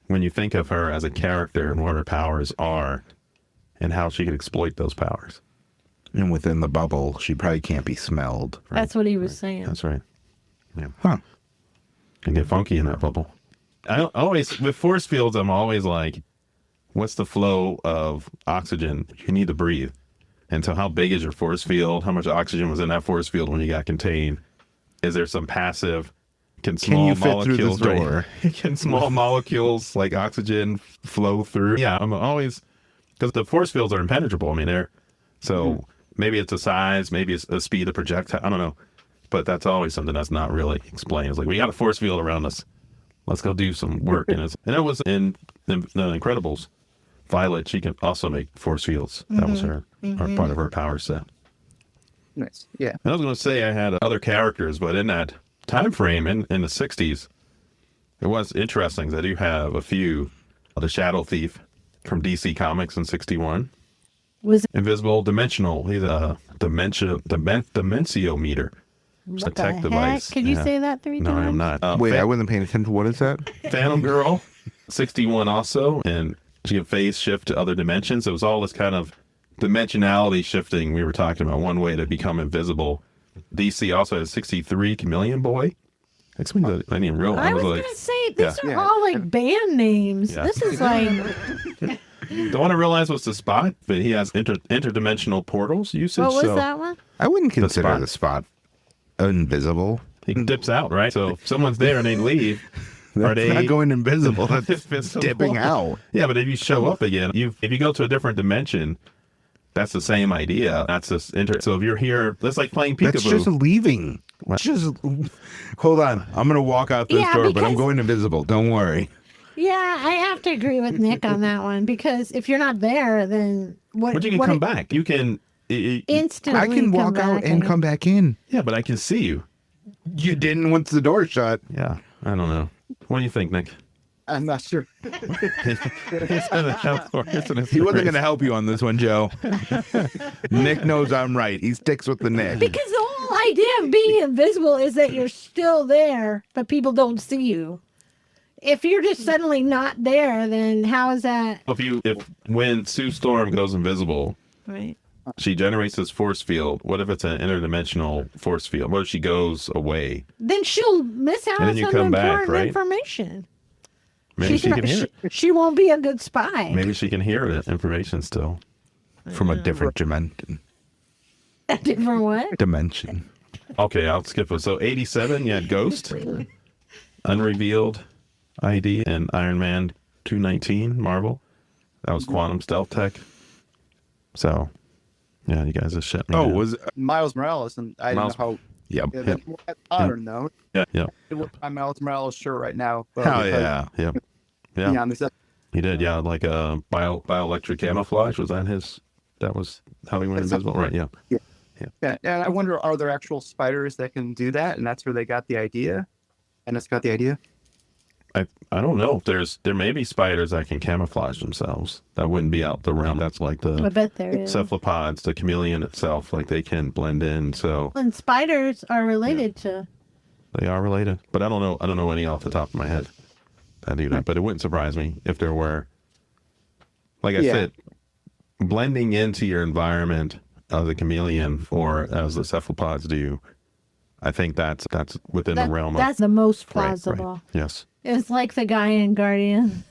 when you think of her as a character and what her powers are and how she could exploit those powers. And within the bubble, she probably can't be smelled. That's what he was saying. That's right. Yeah. Huh. Can get funky in that bubble. I always, with force fields, I'm always like, what's the flow of oxygen you need to breathe? And so how big is your force field? How much oxygen was in that force field when you got contained? Is there some passive? Can small you fit through molecules this door? Can small molecules like oxygen flow through? Yeah, I'm always, because the force fields are impenetrable. I mean, they're, so maybe it's a size, maybe it's a speed of projectile. I don't know. But that's always something that's not really explained. It's like, we got a force field around us. Let's go do some work. And it was in the Incredibles. Violet, she can also make force fields. That was her part of her power set. Nice. Yeah. And I was going to say I had other characters, but in that time frame in the 60s, it was interesting that you have a few. The Shadow Thief from DC Comics in 61. Was Invisible Dimensional. He's a dimensiometer. It's a what the tech heck? device. Could you Yeah. say that 3 No, times? I'm not. Wait, I wasn't paying attention. What is that? Phantom Girl, 61 also, and she can phase shift to other dimensions. It was all this kind of dimensionality shifting we were talking about, one way to become invisible. DC also has 63 Chameleon Boy. Explains that I didn't even realize. I was like, going to say, these Yeah. are all like band names. Yeah. This is like, the one I realized was the Spot, but he has interdimensional portals usage. what was so that one? I wouldn't consider Spot. the spot invisible. he dips out, right? So if someone's there and they leave, are That's they not going invisible. That's invisible? dipping out. Yeah, but if you show up again, if you go to a different dimension, that's the same idea. That's just so if you're here, that's like playing peekaboo. That's just leaving. What? Just hold on. I'm gonna walk out this Yeah, door, but I'm because- going invisible. Don't worry. Yeah, I have to agree with Nick on that one because if you're not there, then what? But you can what come back. You can. instantly. I can walk come out back, and come back in. Yeah, but I can see you. You didn't once the door shut. Yeah, I don't know. What do you think, Nick? I'm not sure. He wasn't gonna help you on this one, Joe. Nick knows I'm right. He sticks with the Nick. Because the whole idea of being invisible is that you're still there, but people don't see you. If you're just suddenly not there, then how is that? If when Sue Storm goes invisible, Right. she generates this force field. What if it's an interdimensional force field? What if she goes away? Then she'll miss out And on then you some come back, important right? information. Maybe she can hear it. She won't be a good spy. Maybe she can hear the information still. From a different dimension. A different what? Dimension. Okay, I'll skip it. So 87, you had Ghost, Unrevealed ID, and Iron Man 219, Marvel. That was Quantum Stealth Tech. So, yeah, you guys just shut me Oh, down. was Miles Morales, and I Miles- don't know yep. how. Yeah, that's modern though. Yeah, yeah, I look at my Miles Morales shirt right now. Hell yeah. yeah. Yeah, Yeah, this he did. Yeah, like a bioelectric camouflage. Was that his? That was how he went invisible, right? Yeah. yeah, and I wonder, are there actual spiders that can do that, and that's where they got the idea? And it's got the idea. I don't know. There may be spiders that can camouflage themselves. That wouldn't be out the realm. That's like I the bet there is. cephalopods, the chameleon itself. Like they can blend in. So And spiders are related to. they are related. But I don't know. I don't know any off the top of my head that do that. But it wouldn't surprise me if there were. Like I Yeah. said, blending into your environment as a chameleon or as the cephalopods do. I think that's within the realm That's of the most right, plausible. right. Yes. It's like the guy in Guardians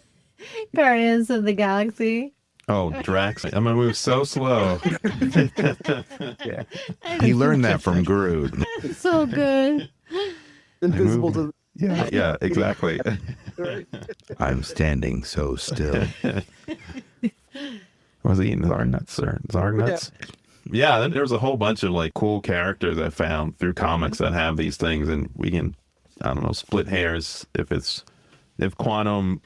of the Galaxy. Oh, Drax! I'm gonna move so slow. Yeah, He learned that from Groot. So good. invisible to. Yeah, exactly. I'm standing so still. Was he eating Zarg nuts or Zarg nuts? Yeah, then there's a whole bunch of like cool characters I found through comics that have these things, and we can, I don't know, split hairs if quantum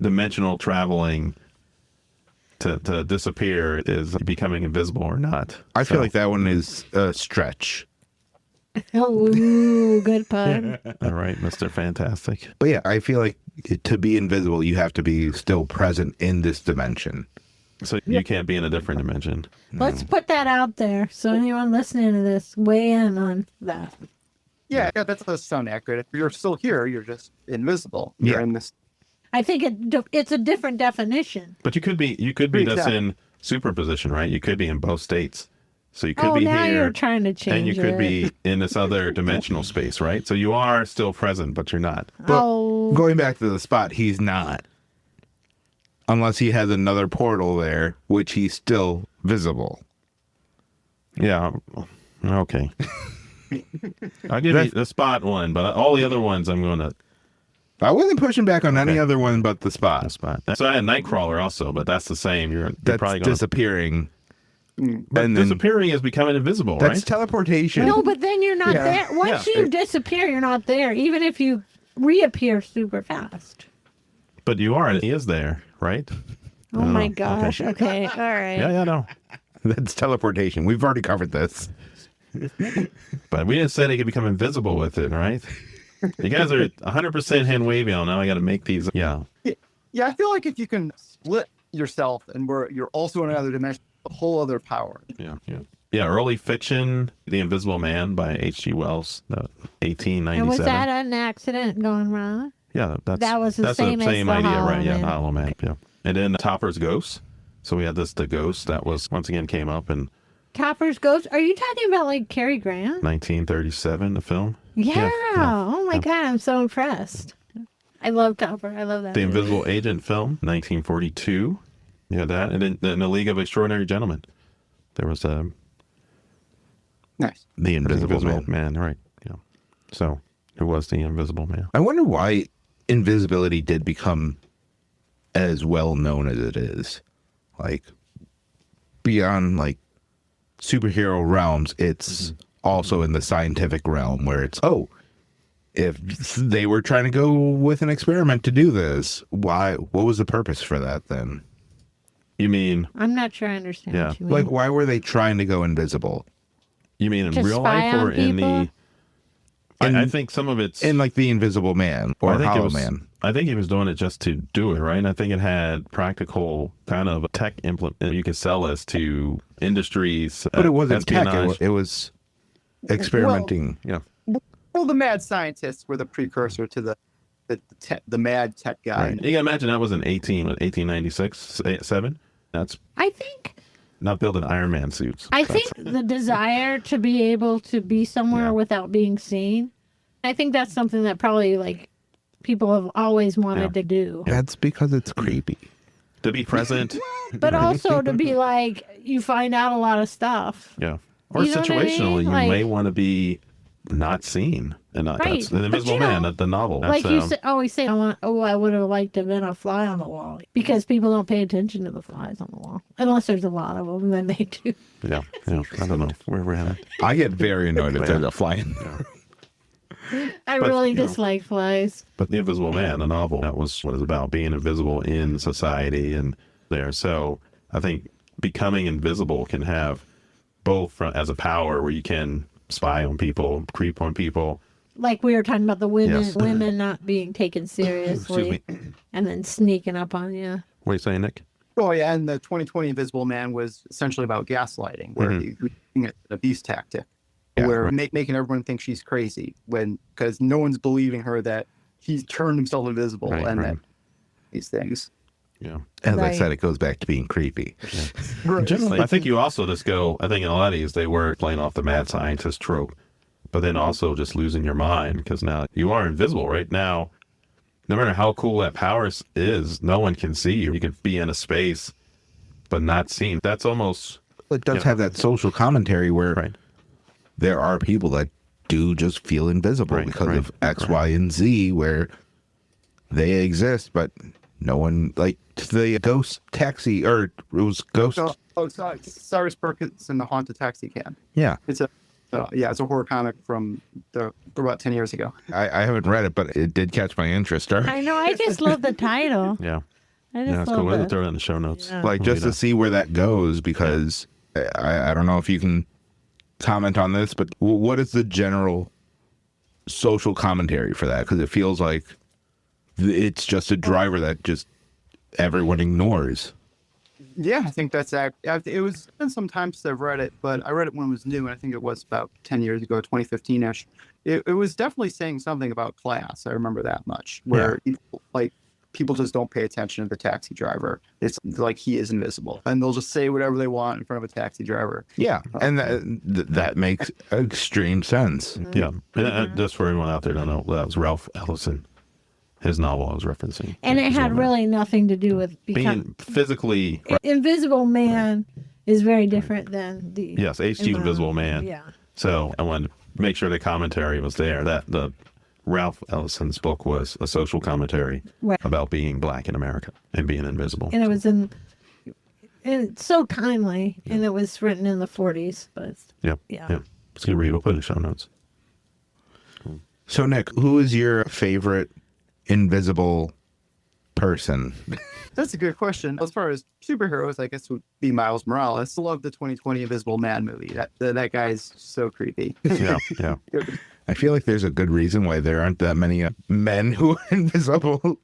dimensional traveling to disappear is becoming invisible or not. I feel So, like that one is a stretch. Ooh, good pun. all right, Mr. Fantastic. But yeah, I feel like to be invisible, you have to be still present in this dimension. So you can't be in a different dimension. Let's put that out there so anyone listening to this weigh in on that. Yeah, that does sound accurate. If you're still here, you're just invisible. You're in this. I think it's a different definition. But you could be just in superposition, right? You could be in both states. So you could Oh, be now here you're trying to change and you could it. be in this other dimensional space, right? So you are still present, but you're not. Oh, Going back to the spot, he's not. Unless he has another portal there, which he's still visible. Yeah. Okay. I'll give you the spot one, but all the other ones I'm going to I wasn't pushing back on any other one but the spot. spot. So I had Nightcrawler also, but that's the same. You're That's probably going to... disappearing. But And then disappearing is becoming invisible, that's right? teleportation. no, but then you're not Yeah. there. Once Yeah. you disappear, you're not there, even if you reappear super fast. But you are. He is there, right? Oh don't my know. gosh. Okay. All right. Yeah, no. That's teleportation. We've already covered this. But we didn't say they could become invisible with it, right? You guys are 100% hand wavy on now. I got to make these. Yeah. Yeah, I feel like if you can split yourself and where you're also in another dimension, a whole other power. Yeah. Early fiction, The Invisible Man by H.G. Wells, 1897. And was that an accident going wrong? Yeah, That was the that's same the as same the idea, Hollow right? Yeah, Man. the Hollow Man. Yeah. And then Topper's Ghost. So we had the Ghost that was once again came up in Topper's Ghost. Are you talking about like Cary Grant? 1937, the film. Yeah. Yeah. Oh my God. I'm so impressed. I love Topper. I love that. The movie. Invisible Agent film, 1942. Yeah, that. And then in The League of Extraordinary Gentlemen, there was Nice. the Invisible Invisible Man, right? Yeah. So who was the Invisible Man? I wonder why invisibility did become as well known as it is. Like, beyond, like, superhero realms, it's also in the scientific realm where it's, if they were trying to go with an experiment to do this, what was the purpose for that then? You mean I'm not sure I understand Yeah. what you mean. Like, why were they trying to go invisible? in To real spy life or on in people? the? I think some of it's In, like, the Invisible Man or I think it Hollow was, Man. I think he was doing it just to do it, right? And I think it had practical kind of tech implement you could sell this to industries. But it wasn't tech. espionage. It was experimenting. Yeah. Well, the mad scientists were the precursor to the mad tech guy. Right. You can imagine that was in 1896, 7. That's I think not building Iron Man suits. I think the desire to be able to be somewhere Yeah. without being seen. I think that's something that probably like people have always wanted to do. That's because it's creepy. To be present. But also to be like you find out a lot of stuff. Yeah. Or You know what I situationally, mean? you Like- may want to be not seen. And not, Right. that's The But Invisible you Man, know, the novel. Like That's, you always say, I would have liked to have been a fly on the wall because people don't pay attention to the flies on the wall unless there's a lot of them. Then they do. yeah. I don't know where we're at. I get very annoyed if there's a fly in. I But, really you know. dislike flies. But The Invisible Man, the novel, that was what it's about, being invisible in society and there. So I think becoming invisible can have both as a power where you can spy on people, creep on people. Like we were talking about the women, Yes. women not being taken seriously, and then sneaking up on you. What are you saying, Nick? Oh yeah, and the 2020 Invisible Man was essentially about gaslighting, where he was using an abuse tactic, Yeah, where right. making everyone think she's crazy because no one's believing her that he's turned himself invisible Right, and right. that these things. Yeah. As I Right. said, it goes back to being creepy. Generally, I think you also just go, I think in a lot of these, they were playing off the mad scientist trope, but then also just losing your mind because now you are invisible right now. No matter how cool that power is, no one can see you. You can be in a space, but not seen. That's almost It does Yeah. have that social commentary where right. there are people that do just feel invisible Right, because right, of X, Y, and Z, where they exist, but no one, like the ghost taxi, or it was ghost. Sorry, Cyrus Perkins in the Haunted Taxi Cab. Yeah, It's a horror comic from about 10 years ago. I haven't read it, but it did catch my interest. I know. I just love the title. Yeah. I just Yeah, it's love cool. We'll it. throw it in the show notes. Yeah. Like, just to see where that goes, because I don't know if you can comment on this, but what is the general social commentary for that? Because it feels like it's just a driver that just everyone ignores. Yeah, I think that's it was been some time since I've read it, but I read it when it was new, and I think it was about 10 years ago, 2015-ish. It was definitely saying something about class. I remember that much, where people just don't pay attention to the taxi driver. It's like he is invisible, and they'll just say whatever they want in front of a taxi driver. Yeah, and that makes extreme sense. Yeah. And, just for anyone out there who don't know, that was Ralph Ellison, his novel I was referencing. And it had Invisible Man. really nothing to do with Being physically... Invisible Man is very different than the Yes, H.G. Invisible Man. Yeah. So I wanted to make sure the commentary was there. That the Ralph Ellison's book was a social commentary Right. about being black in America and being invisible. And it was and it's so timely, and it was written in the 40s. But Yep. yeah. Yep. It's going to read. We'll put it in the show notes. So, Nick, who is your favorite invisible person? That's a good question. As far as superheroes, I guess would be Miles Morales. I love the 2020 Invisible Man movie. That guy's so creepy. Yeah. Yeah. I feel like there's a good reason why there aren't that many men who are invisible.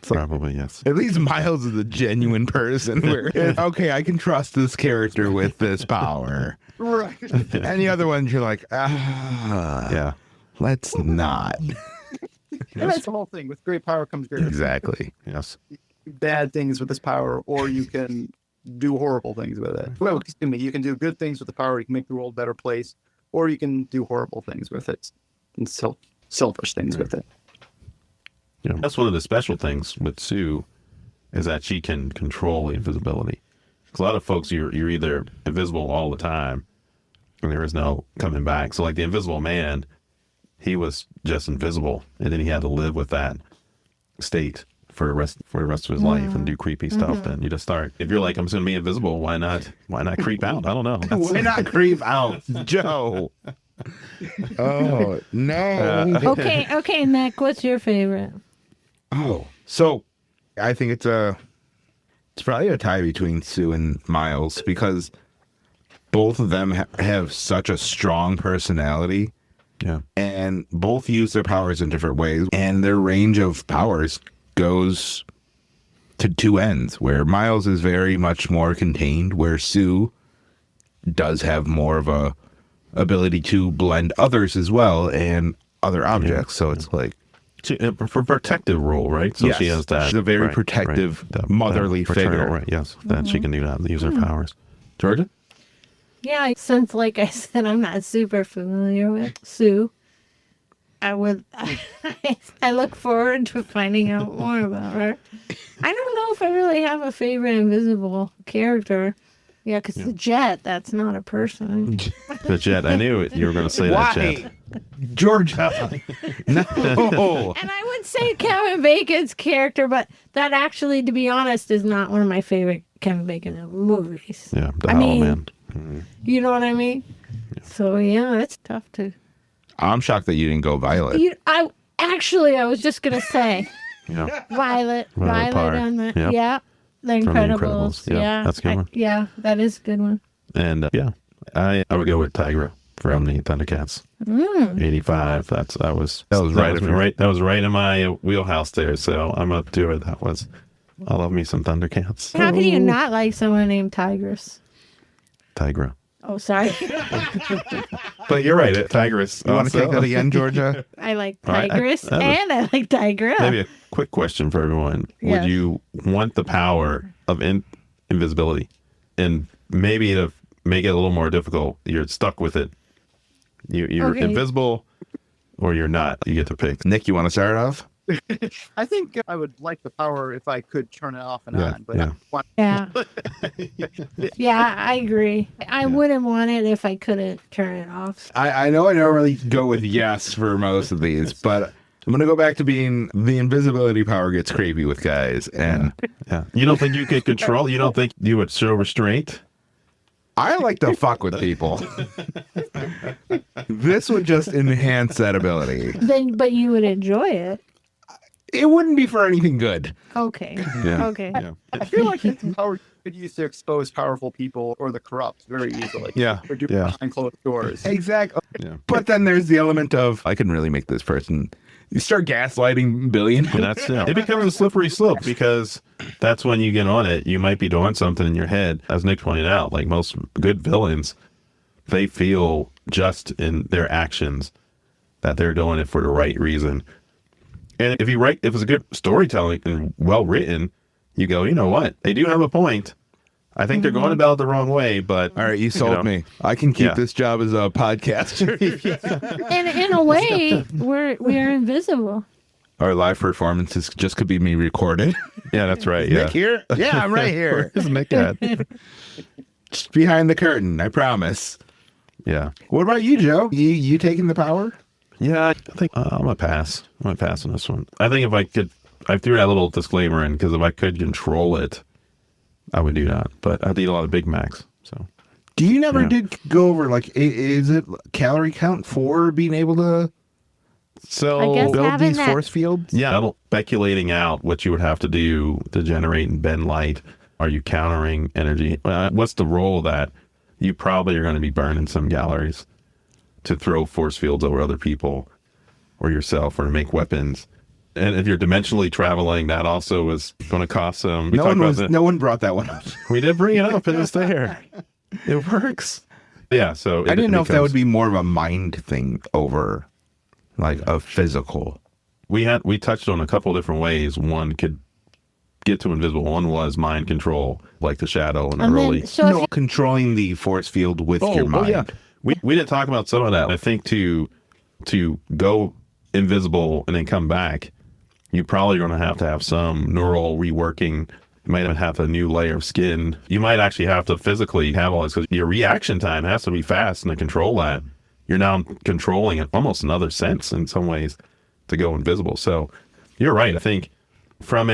Probably, yes. At least Miles is a genuine person where, okay, I can trust this character with this power. Right. Any other ones, you're like, Yeah. let's not. And that's the whole thing. With great power comes great Exactly. Yes. bad things with this power, or you can do horrible things with it. Well, excuse me, you can do good things with the power. You can make the world a better place, or you can do horrible things with it and selfish things with it. Yeah. That's one of the special things with Sue is that she can control invisibility. 'Cause a lot of folks, you're either invisible all the time and there is no coming back. So like the Invisible Man, he was just invisible, and then he had to live with that state for the rest of his life and do creepy stuff. Then you just start, if you're like, I'm just gonna be invisible, why not creep out? I don't know. Why not creep out, Joe? Oh, no. Okay, Nick, what's your favorite? Oh, so I think it's probably a tie between Sue and Miles, because both of them have such a strong personality. Yeah. And both use their powers in different ways, and their range of powers goes to two ends, where Miles is very much more contained, where Sue does have more of a ability to blend others as well and other objects. So it's like For protective role, right? So Yes. she has that. She's a very right, protective, that motherly paternal, figure. Right, yes. That she can do that, use her powers. Georgia? Yeah, since like I said, I'm not super familiar with Sue. I look forward to finding out more about her. I don't know if I really have a favorite invisible character. Yeah, because the Jet, that's not a person. The Jet. I knew you were going to say that, Jet. Georgia. No. And I would say Kevin Bacon's character, but that actually, to be honest, is not one of my favorite Kevin Bacon movies. Yeah, the I Hollow mean, Man. You know what I mean? So yeah, it's tough to. I'm shocked that you didn't go Violet. I was just gonna say Yeah. Violet Parr. on the Yep. yeah, The From The Incredibles. Incredibles. Yeah, that's a good one. Yeah, that is a good one. And yeah, I would go with Tigra from the Thundercats. 85. That was right in my wheelhouse there. So I'm up to it. I love me some Thundercats. How can you not like someone named Tigress? Tigra. Oh, sorry. But you're right. Tigress. You want to take that again, Georgia? I like All right, Tigress and I like Tigra. Maybe a quick question for everyone. Yes. Would you want the power of invisibility? And maybe to make it a little more difficult, you're stuck with it. You're Okay. invisible or you're not. You get to pick. Nick, you want to start off? I think I would like the power if I could turn it off and Yeah, on, but yeah. I want Yeah. Yeah, I agree. I wouldn't want it if I couldn't turn it off. I know I don't really go with yes for most of these, but I'm going to go back to being the invisibility power gets creepy with guys. And Yeah. You don't think you could control? You don't think you would show restraint? I like to fuck with people. This would just enhance that ability. But you would enjoy it. It wouldn't be for anything good. Okay. Yeah. Okay. Yeah. I feel like it's a power you could use to expose powerful people or the corrupt very easily. Yeah. Or do Yeah. behind closed doors. Exactly. Yeah. But then there's the element of, I can really make this person You start gaslighting billion. And that's it becomes a slippery slope because that's when you get on it. You might be doing something in your head, as Nick pointed out. Like most good villains, they feel just in their actions that they're doing it for the right reason. And if it's a good storytelling and well written, you go, you know what? They do have a point. I think they're going about it the wrong way, but All right, you sold me. I can keep this job as a podcaster. And in a way, we are invisible. Our live performances just could be me recorded. Yeah, that's right. Yeah. Nick here? Yeah, I'm right here. Where's Nick at? Just behind the curtain, I promise. Yeah. What about you, Joe? You taking the power? Yeah, I think I'm going to pass. I'm going to pass on this one. I think if I could, I threw that little disclaimer in because if I could control it, I would do that. But I'd eat a lot of Big Macs. So, Do you never did go over, like, is it calorie count for being able to so I guess build having these that- force fields? yeah, speculating out what you would have to do to generate and bend light. Are you countering energy? What's the role of that? You probably are going to be burning some calories to throw force fields over other people or yourself or to make weapons. And if you're dimensionally traveling, that also is going to cost some. No one brought that one up. We did bring it up and it's there. It works. Yeah, so I didn't know if that would be more of a mind thing over like a physical. We touched on a couple different ways one could get to invisible. One was mind control, like the shadow and And early. then, so if Controlling the force field with your mind. yeah. We didn't talk about some of that. I think to go invisible and then come back, you probably going to have some neural reworking. You might even have a new layer of skin. You might actually have to physically have all this because your reaction time has to be fast and to control that. You're now controlling it almost another sense in some ways to go invisible. So you're right. I think from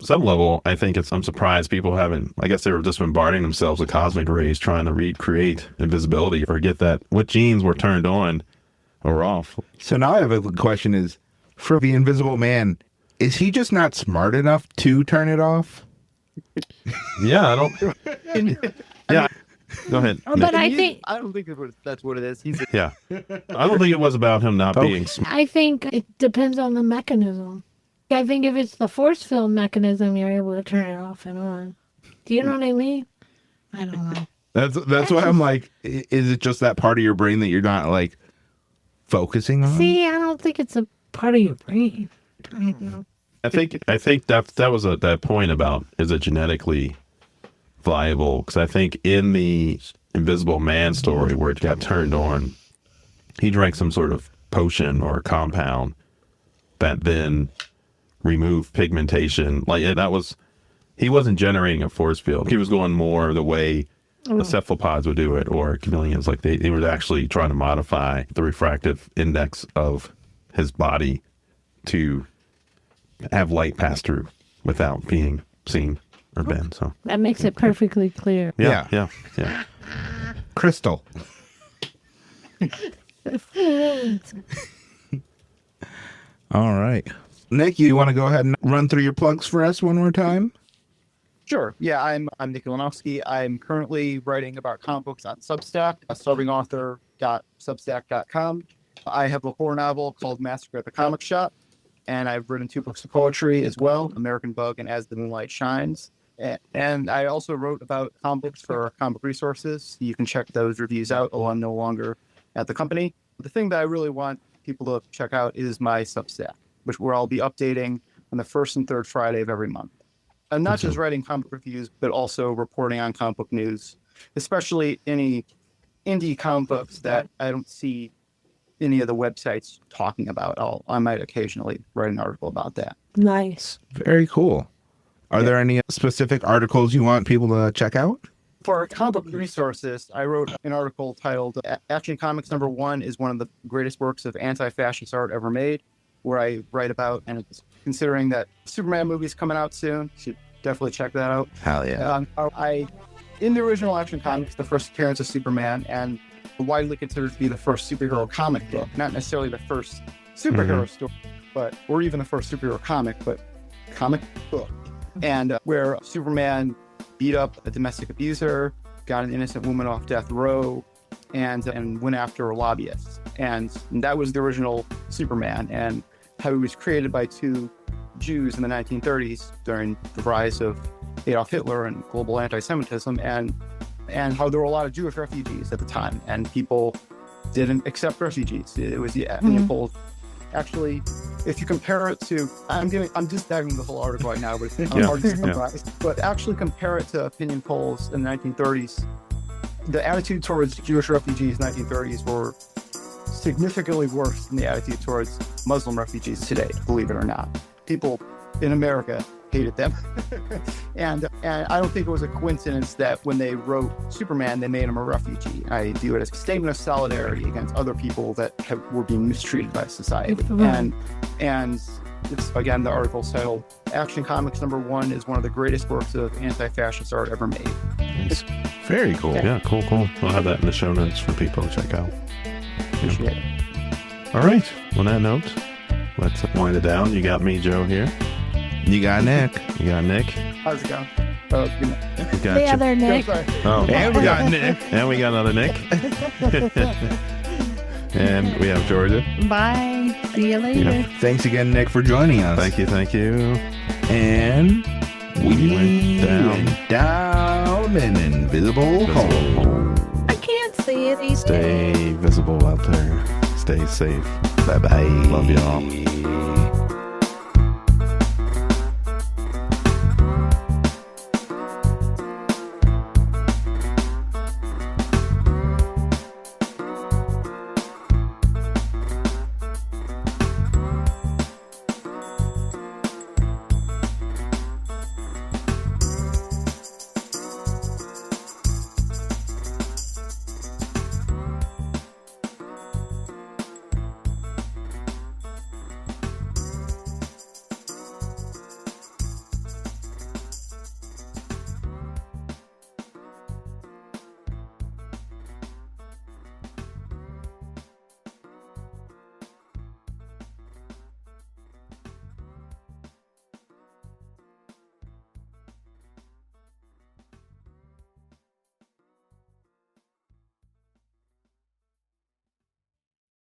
some level, I think I'm surprised people haven't, I guess they were just bombarding themselves with cosmic rays trying to recreate invisibility. Forget that what genes were turned on or off. So now I have a question is, for the Invisible Man, is he just not smart enough to turn it off? Yeah, I don't. Yeah, go ahead. but Nick. I think don't think that's what it is. He's Yeah, I don't think it was about him not being smart. I think it depends on the mechanism. I think if it's the force field mechanism, you're able to turn it off and on. Do you know what I mean? I don't know. That's why I'm like, is it just that part of your brain that you're not like focusing on? See, I don't think it's a part of your brain. I don't know. I think that was that point about is it genetically viable? Because I think in the Invisible Man story where it got turned on, he drank some sort of potion or compound that then removed pigmentation. Like he wasn't generating a force field. He was going more the way the cephalopods would do it, or chameleons. Like they were actually trying to modify the refractive index of his body to have light pass through without being seen or bent. So That makes it perfectly clear. yeah. Crystal. All right. Nick, you want to go ahead and run through your plugs for us one more time? Sure. Yeah, I'm Nick Ulanowski. I'm currently writing about comic books on Substack, starvingauthor.substack.com. I have a horror novel called Massacre at the Comic Shop, and I've written 2 books of poetry as well, American Bug and As the Moonlight Shines. And I also wrote about comic books for Comic Resources. You can check those reviews out, although I'm no longer at the company. The thing that I really want people to check out is my Substack, where I'll be updating on the first and third Friday of every month. I'm not just writing comic reviews, but also reporting on comic book news, especially any indie comic books that I don't see any of the websites talking about. I might occasionally write an article about that. Nice. Very cool. Are there any specific articles you want people to check out? For Comic Book Resources, I wrote an article titled Action Comics #1 is one of the greatest works of anti-fascist art ever made, where I write about, and considering that Superman movie's coming out soon, you should definitely check that out. Hell yeah. In the original Action Comics, the first appearance of Superman, and widely considered to be the first superhero comic book, not necessarily the first superhero story, or even the first superhero comic, but comic book. And where Superman beat up a domestic abuser, got an innocent woman off death row, and went after lobbyists. And that was the original Superman, and how he was created by two Jews in the 1930s during the rise of Adolf Hitler and global anti-Semitism, and how there were a lot of Jewish refugees at the time, and people didn't accept refugees. It was the opinion polls. Actually, if you compare it to, I'm just diving the whole article right now, but it's hard to summarize. But actually compare it to opinion polls in the 1930s. The attitude towards Jewish refugees in the 1930s were significantly worse than the attitude towards Muslim refugees today, believe it or not. People in America hated them. and I don't think it was a coincidence that when they wrote Superman, they made him a refugee. I view it as a statement of solidarity against other people that were being mistreated by society. And it's, again, the article's titled, Action Comics #1 is one of the greatest works of anti-fascist art ever made. Nice. Very cool. Yeah, cool. We'll have that in the show notes for people to check out. Appreciate it. All right. On that note, let's wind it down. You got me, Joe, here. You got Nick. You got Nick. How's it going? Good night. You got The you. other Nick. Oh, And we got Nick. and we got another Nick. And we have Georgia. Bye. See you later. Yeah. Thanks again, Nick, for joining us. Thank you. And we went down. an invisible hole. I can't see it either. Stay visible out there. Stay safe. Bye-bye. Love y'all.